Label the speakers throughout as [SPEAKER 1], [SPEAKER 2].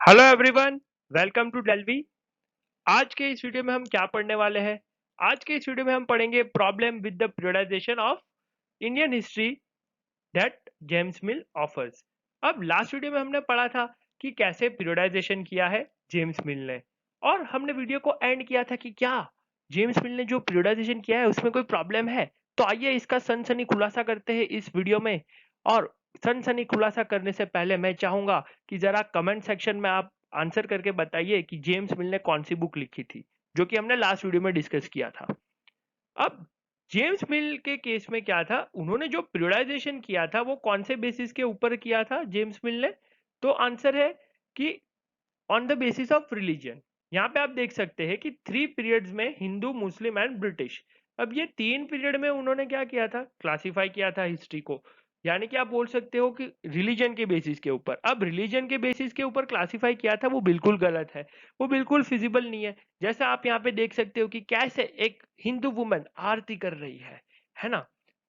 [SPEAKER 1] Hello everyone, welcome to Delvi. आज के इस वीडियो में हम क्या पढ़ने वाले हैं? आज के इस वीडियो में हम पढ़ेंगे problem with the periodisation of Indian history that James mill offers. अब लास्ट वीडियो में हमने पढ़ा था कि कैसे पीरियडाइजेशन किया है जेम्स मिल ने, और हमने वीडियो को एंड किया था कि क्या जेम्स मिल ने जो पीरियडाइजेशन किया है उसमें कोई प्रॉब्लम है। तो आइए इसका सनसनी खुलासा करते हैं इस वीडियो में। और सनसनी खुलासा करने से पहले मैं चाहूंगा कि जरा कमेंट सेक्शन में आप आंसर करके बताइए कि जेम्स मिल ने कौन सी बुक लिखी थी, जो कि हमने लास्ट वीडियो में डिस्कस किया था। अब जेम्स मिल के केस में क्या था, उन्होंने जो पीरियडाइजेशन किया था वो कौन से बेसिस के ऊपर किया था जेम्स मिल ने? तो आंसर है कि on the basis of religion. यहाँ पे आप देख सकते हैं कि 3 पीरियड्स में हिंदू, मुस्लिम एंड ब्रिटिश। अब ये 3 पीरियड में उन्होंने क्या किया था, क्लासिफाई किया था हिस्ट्री को। यानी कि आप बोल सकते हो कि रिलीजन के बेसिस के ऊपर। अब रिलीजन के बेसिस के ऊपर क्लासिफाई किया था वो बिल्कुल गलत है, वो बिल्कुल फिजिबल नहीं है। जैसा आप यहाँ पे देख सकते हो कि कैसे एक हिंदू वुमन आरती कर रही है ना?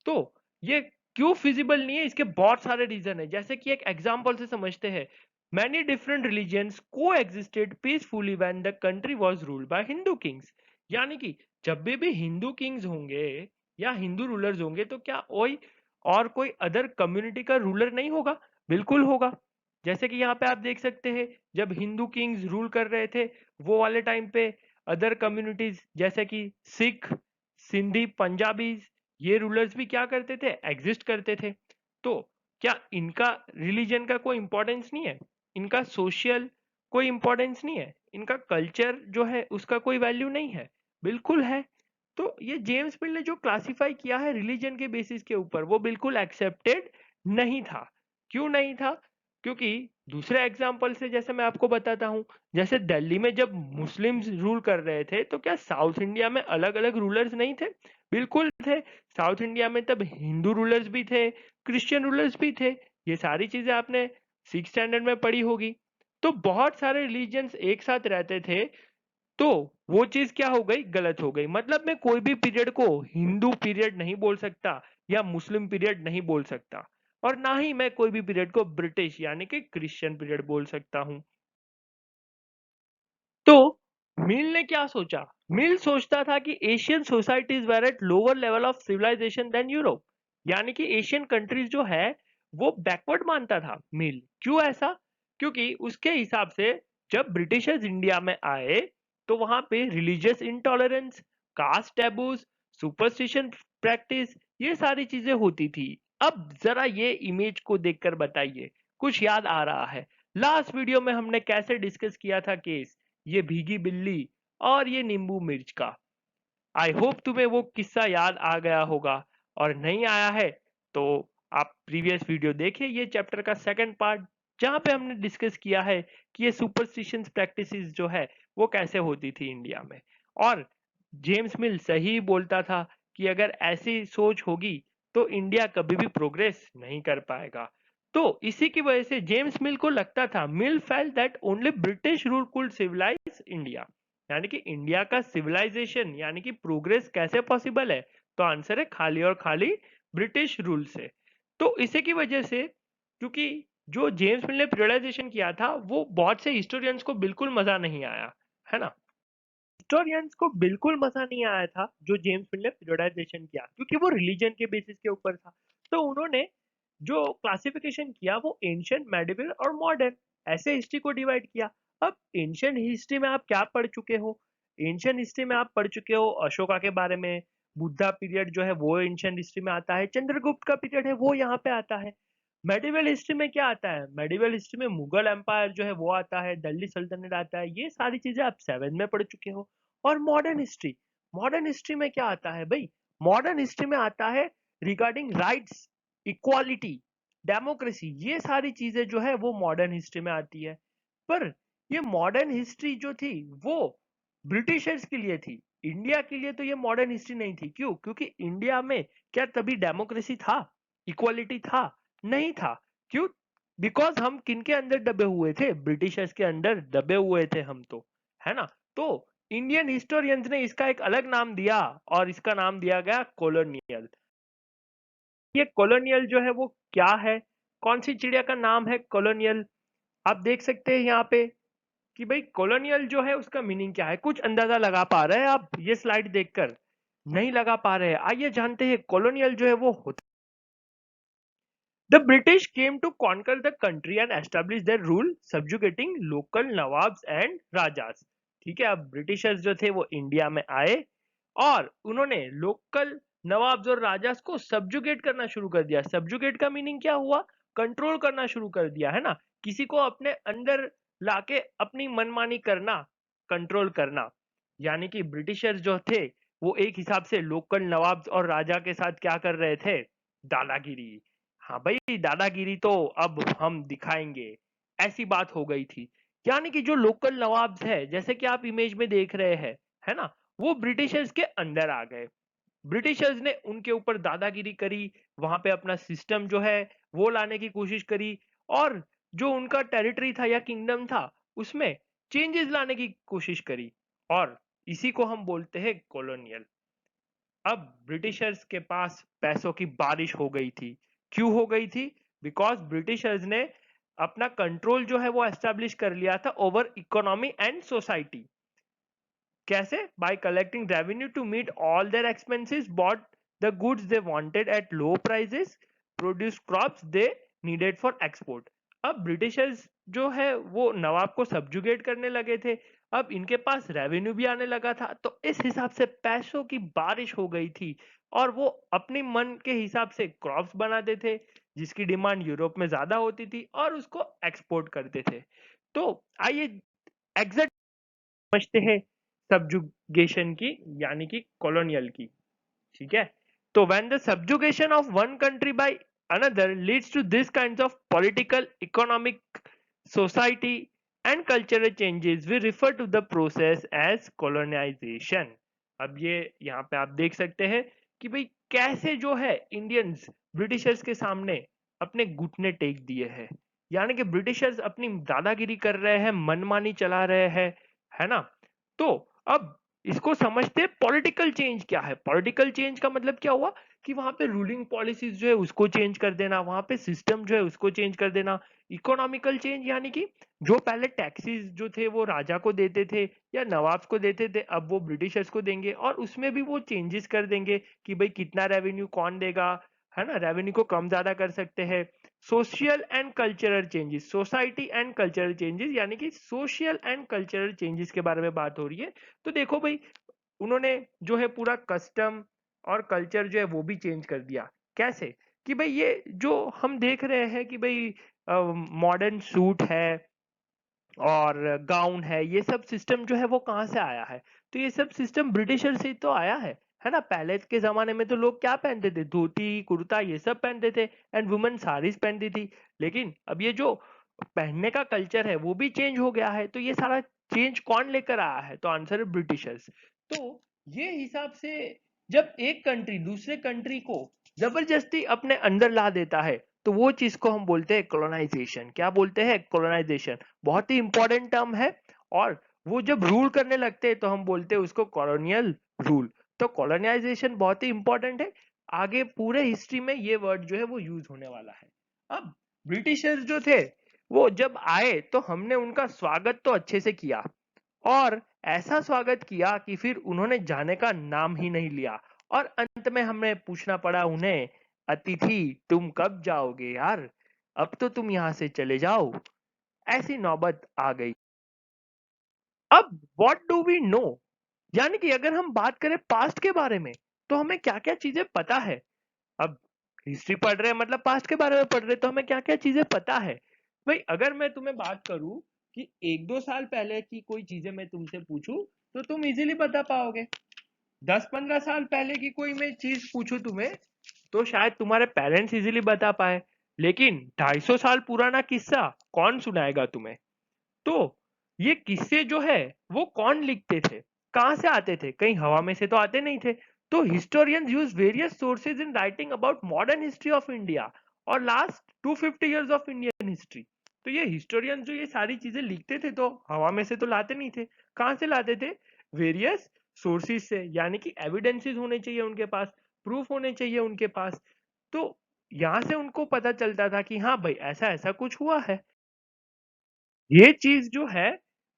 [SPEAKER 1] तो ये क्यों फिजिबल नहीं है, इसके बहुत सारे रीजन है। जैसे कि एक एग्जाम्पल से समझते हैं। Many different religions coexisted peacefully when the country was ruled by Hindu kings। यानी कि जब भी हिंदू किंग्स होंगे या हिंदू रूलर्स होंगे तो क्या कोई अदर कम्युनिटी का रूलर नहीं होगा? बिल्कुल होगा। जैसे कि यहाँ पे आप देख सकते हैं, जब हिंदू किंग्स रूल कर रहे थे वो वाले टाइम पे अदर कम्युनिटीज जैसे कि सिख, सिंधी, पंजाबी, ये रूलर्स भी क्या करते थे, एग्जिस्ट करते थे। तो क्या इनका रिलीजन का कोई इंपॉर्टेंस नहीं है? इनका सोशल कोई इंपॉर्टेंस नहीं है? इनका कल्चर जो है उसका कोई वैल्यू नहीं है? बिल्कुल है। तो ये जेम्स मिल ने जो क्लासिफाई किया है रिलीजन के बेसिस के ऊपर वो बिल्कुल एक्सेप्टेड नहीं था। क्यों नहीं था? क्योंकि दूसरे एग्जाम्पल से जैसे मैं आपको बताता हूँ, जैसे दिल्ली में जब मुस्लिम्स रूल कर रहे थे तो क्या साउथ इंडिया में अलग अलग रूलर्स नहीं थे? बिल्कुल थे। साउथ इंडिया में तब हिंदू रूलर्स भी थे, क्रिश्चियन रूलर्स भी थे। ये सारी चीजें आपने 6 स्टैंडर्ड में पढ़ी होगी। तो बहुत सारे रिलीजन्स एक साथ रहते थे। तो वो चीज क्या हो गई, गलत हो गई। मतलब मैं कोई भी पीरियड को हिंदू पीरियड नहीं बोल सकता या मुस्लिम पीरियड नहीं बोल सकता, और ना ही मैं कोई भी पीरियड को ब्रिटिश यानी कि क्रिश्चियन पीरियड बोल सकता हूं। तो मिल ने क्या सोचा? मिल सोचता था कि Asian societies were at lower level of civilization then Europe. यानी कि एशियन कंट्रीज जो है वो बैकवर्ड मानता था मिल। क्यों ऐसा? क्योंकि उसके हिसाब से जब ब्रिटिशर्स इंडिया में आए तो वहां पे religious intolerance, caste taboos, superstition practice, ये सारी चीजें होती थी। अब जरा ये इमेज को देखकर बताइए कुछ याद आ रहा है? लास्ट वीडियो में हमने कैसे डिस्कस किया था केस, ये भीगी बिल्ली और ये नींबू मिर्च का। आई होप तुम्हें वो किस्सा याद आ गया होगा, और नहीं आया है तो आप प्रीवियस वीडियो देखिए, ये चैप्टर का सेकंड पार्ट, जहां पे हमने डिस्कस किया है कि ये सुपरस्टिशंस प्रैक्टिसेस जो है वो कैसे होती थी इंडिया में। और जेम्स मिल सही बोलता था कि अगर ऐसी सोच होगी तो इंडिया कभी भी प्रोग्रेस नहीं कर पाएगा। तो इसी की वजह से जेम्स मिल को लगता था, Mill felt that only British rule could civilize India. यानी कि इंडिया का सिविलाइजेशन यानी कि प्रोग्रेस कैसे पॉसिबल है? तो आंसर है खाली और खाली ब्रिटिश रूल से। तो इसी की वजह से, क्योंकि जो जेम्स मिल ने पीरियडाइजेशन किया था वो बहुत से हिस्टोरियंस को बिल्कुल मजा नहीं आया, है ना? हिस्टोरियंस को बिल्कुल मजा नहीं आया था जो जेम्स मिल ने पीरियडाइजेशन किया, क्योंकि वो रिलीजन के बेसिस के ऊपर था। तो उन्होंने जो क्लासिफिकेशन किया वो एंशियंट, मेडिवल और मॉडर्न, ऐसे हिस्ट्री को डिवाइड किया। अब एंशियंट हिस्ट्री में आप क्या पढ़ चुके हो? एंशियंट हिस्ट्री में आप पढ़ चुके हो अशोका के बारे में। बुद्धा पीरियड जो है वो एंशियंट हिस्ट्री में आता है। चंद्रगुप्त का पीरियड है वो यहाँ पे आता है। मेडिवल हिस्ट्री में क्या आता है? मेडिवल हिस्ट्री में मुगल एम्पायर जो है वो आता है, दिल्ली सल्तनत आता है। ये सारी चीजें आप 7 में पढ़ चुके हो। और मॉडर्न हिस्ट्री, मॉडर्न हिस्ट्री में क्या आता है भाई? मॉडर्न हिस्ट्री में आता है रिगार्डिंग राइट्स, इक्वालिटी, डेमोक्रेसी, ये सारी चीजें जो है वो मॉडर्न हिस्ट्री में आती है। पर ये मॉडर्न हिस्ट्री जो थी वो ब्रिटिशर्स के लिए थी, इंडिया के लिए तो ये मॉडर्न हिस्ट्री नहीं थी। क्यों? क्योंकि इंडिया में क्या तभी डेमोक्रेसी था, इक्वालिटी था? नहीं था। क्यों? बिकॉज हम किनके अंदर दबे हुए थे? ब्रिटिशर्स के अंदर दबे हुए थे हम तो, है ना? तो इंडियन हिस्टोरियंस ने इसका एक अलग नाम दिया और इसका नाम दिया गया कॉलोनियल। ये कॉलोनियल जो है वो क्या है? कौन सी चिड़िया का नाम है कॉलोनियल? आप देख सकते हैं यहाँ पे कि भाई कॉलोनियल जो है उसका मीनिंग क्या है। कुछ अंदाजा लगा पा रहे हैं आप ये स्लाइड देखकर? नहीं लगा पा रहे हैं? आइए जानते हैं कॉलोनियल जो है वो होता। The British came to conquer the country and establish their rule, subjugating local nawabs and rajas. ठीक है, अब ब्रिटिशर्स जो थे वो इंडिया में आए और उन्होंने लोकल नवाब्स और राजास को सब्जुगेट करना शुरू कर दिया। सब्जुगेट का मीनिंग क्या हुआ? कंट्रोल करना शुरू कर दिया, है ना। किसी को अपने अंदर लाके अपनी मनमानी करना, कंट्रोल करना। यानी कि ब्रिटिशर्स जो थे वो एक हिसाब से लोकल नवाब्स और राजा के साथ क्या कर रहे थे? दादागिरी। हाँ भाई, दादागिरी तो अब हम दिखाएंगे, ऐसी बात हो गई थी। यानी कि जो लोकल नवाब्स है, जैसे कि आप इमेज में देख रहे हैं, है ना, वो ब्रिटिशर्स के अंदर आ गए। ब्रिटिशर्स ने उनके ऊपर दादागिरी करी, वहां पे अपना सिस्टम जो है वो लाने की कोशिश करी, और जो उनका टेरिटरी था या किंगडम था उसमें चेंजेस लाने की कोशिश करी, और इसी को हम बोलते हैं कॉलोनियल। अब ब्रिटिशर्स के पास पैसों की बारिश हो गई थी। क्यों हो गई थी? बिकॉज ब्रिटिशर्स ने अपना कंट्रोल जो है वो एस्टेब्लिश कर लिया था ओवर इकोनॉमी एंड सोसाइटी। कैसे? By collecting revenue to meet all their expenses, bought the goods they wanted at low prices, produce crops they needed for export. अब ब्रिटिशर्स जो है वो नवाब को सब्जुगेट करने लगे थे। अब इनके पास रेवेन्यू भी आने लगा था, तो इस हिसाब से पैसों की बारिश हो गई थी, और वो अपने मन के हिसाब से क्रॉप्स बनाते थे जिसकी डिमांड यूरोप में ज्यादा होती थी, और उसको एक्सपोर्ट करते थे। तो आइए एग्जैक्ट समझते हैं सब्जुगेशन की, यानी कि कॉलोनियल की। ठीक है, तो when the subjugation of one country by another leads to this kinds of political, economic, society and cultural changes, we refer to the process as colonization. अब ये यहाँ पे आप देख सकते हैं कि भाई कैसे जो है इंडियंस ब्रिटिशर्स के सामने अपने घुटने टेक दिए हैं। यानी कि ब्रिटिशर्स अपनी दादागिरी कर रहे हैं, मनमानी चला रहे हैं, है ना। तो अब इसको समझते पॉलिटिकल चेंज क्या है। पॉलिटिकल चेंज का मतलब क्या हुआ कि वहां पे रूलिंग पॉलिसीज जो है उसको चेंज कर देना, वहां पे सिस्टम जो है उसको चेंज कर देना। इकोनॉमिकल चेंज यानी कि जो पहले टैक्सेस जो थे वो राजा को देते थे या नवाब्स को देते थे, अब वो ब्रिटिशर्स को देंगे, और उसमें भी वो चेंजेस कर देंगे कि भाई कितना रेवेन्यू कौन देगा, है ना, रेवेन्यू को कम ज्यादा कर सकते हैं। Social and cultural changes, society and cultural changes, यानी कि सोशल एंड कल्चरल चेंजेस के बारे में बात हो रही है। तो देखो भाई, उन्होंने जो है पूरा कस्टम और कल्चर जो है वो भी चेंज कर दिया। कैसे? कि भाई ये जो हम देख रहे हैं कि भाई मॉडर्न सूट है और गाउन है, ये सब सिस्टम जो है वो कहाँ से आया है? तो ये सब सिस्टम ब्रिटिशर से ही तो आया है ना। पहले के जमाने में तो लोग क्या पहनते थे? धोती कुर्ता ये सब पहनते थे, एंड वुमेन साड़ीज पहनती थी। लेकिन अब ये जो पहनने का कल्चर है वो भी चेंज हो गया है। तो ये सारा चेंज कौन लेकर आया है? तो आंसर है ब्रिटिशर्स। तो ये हिसाब से जब एक कंट्री दूसरे कंट्री को जबरदस्ती अपने अंदर ला देता है, तो वो चीज को हम बोलते हैं कॉलोनाइजेशन। क्या बोलते हैं? कॉलोनाइजेशन। बहुत ही इंपॉर्टेंट टर्म है। और वो जब रूल करने लगते हैं तो हम बोलते हैं उसको कॉलोनियल रूल। तो कॉलोनाइजेशन बहुत ही इंपॉर्टेंट है। आगे पूरे हिस्ट्री में ये वर्ड जो है वो यूज होने वाला है। अब ब्रिटिशर्स जो थे वो जब आए तो हमने उनका स्वागत तो अच्छे से किया, और ऐसा स्वागत किया कि फिर उन्होंने जाने का नाम ही नहीं लिया, और अंत में हमें पूछना पड़ा उन्हें, अतिथि तुम कब जाओगे यार, अब तो तुम यहां से चले जाओ। ऐसी नौबत आ गई। अब व्हाट डू वी नो, यानी कि अगर हम बात करें पास्ट के बारे में, तो हमें क्या क्या चीजें पता है। अब हिस्ट्री पढ़ रहे हैं मतलब पास्ट के बारे में पढ़ रहे हैं, तो हमें क्या क्या चीजें पता है। भाई अगर मैं तुम्हें बात करूं कि एक दो साल पहले की कोई चीजें मैं तुमसे पूछूं, तो तुम इजीली बता पाओगे। 10-15 साल पहले की कोई मैं चीज पूछूं तुम्हें, तो शायद तुम्हारे पेरेंट्स इजीली बता पाए। लेकिन 250 साल पुराना किस्सा कौन सुनाएगा तुम्हें? तो ये किस्से जो है वो कौन लिखते थे? कहाँ से आते थे? कहीं हवा में से तो आते नहीं थे। तो historians use various sources in writing about modern history of India और last 250 years of Indian history. तो ये हिस्टोरियंस जो ये सारी चीजें लिखते थे तो हवा में से तो लाते नहीं थे। कहाँ से लाते थे? वेरियस सोर्सेज से, यानी कि एविडेंसेस होने चाहिए उनके पास, प्रूफ होने चाहिए उनके पास। तो यहाँ से उनको पता चलता था कि हाँ भाई ऐसा ऐसा कुछ हुआ है। ये चीज जो है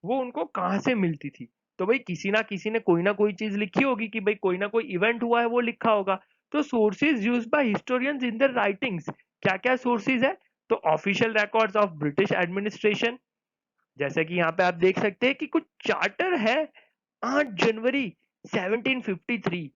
[SPEAKER 1] वो उनको कहाँ से मिलती थी। तो भाई किसी ना कोई चीज लिखी होगी कि भाई कोई ना कोई इवेंट हुआ है वो लिखा होगा। तो sources used by historians in their writings, क्या क्या सोर्सेज है? तो official records of British administration, जैसे कि यहाँ पे आप देख सकते हैं कि कुछ चार्टर है 8 जनवरी 1753,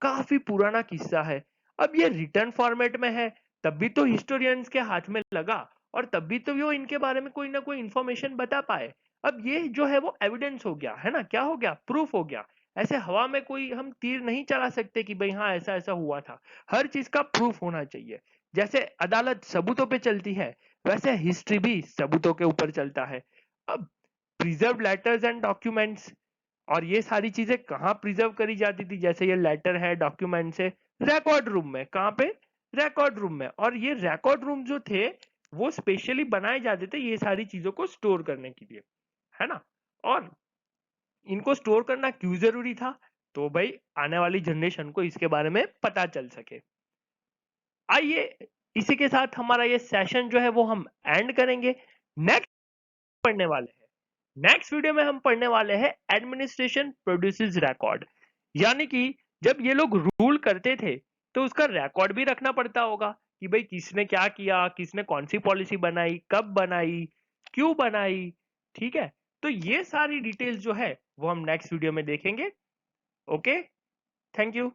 [SPEAKER 1] काफी पुराना किस्सा है। अब ये रिटर्न फॉर्मेट में है, तब भी तो हिस्टोरियंस के हाथ में लगा और तब भी तो वो इनके बारे में कोई ना कोई इंफॉर्मेशन बता पाए। अब ये जो है वो एविडेंस हो गया है ना, क्या हो गया? प्रूफ हो गया। ऐसे हवा में कोई हम तीर नहीं चला सकते कि भाई हाँ ऐसा ऐसा हुआ था। हर चीज का प्रूफ होना चाहिए। जैसे अदालत सबूतों पे चलती है, वैसे हिस्ट्री भी सबूतों के ऊपर चलता है। अब प्रिजर्व लेटर्स एंड डॉक्यूमेंट्स, और ये सारी चीजें कहाँ प्रिजर्व करी जाती थी? जैसे ये लेटर है, डॉक्यूमेंट्स है, रिकॉर्ड रूम में। कहाँ पे? रिकॉर्ड रूम में। और ये रिकॉर्ड रूम जो थे वो स्पेशली बनाए जाते थे ये सारी चीजों को स्टोर करने के लिए, है ना। और इनको स्टोर करना क्यों जरूरी था? तो भाई आने वाली जनरेशन को इसके बारे में पता चल सके। आइए इसी के साथ हमारा ये सेशन जो है वो हम एंड करेंगे। नेक्स्ट पढ़ने वाले हैं, नेक्स्ट वीडियो में हम पढ़ने वाले हैं एडमिनिस्ट्रेशन प्रोड्यूसेस रिकॉर्ड, यानी कि जब ये लोग रूल करते थे तो उसका रिकॉर्ड भी रखना पड़ता होगा कि भाई किसने क्या किया, किसने कौन सी पॉलिसी बनाई, कब बनाई, क्यों बनाई। ठीक है, तो ये सारी डिटेल्स जो है वो हम नेक्स्ट वीडियो में देखेंगे। Okay, thank you.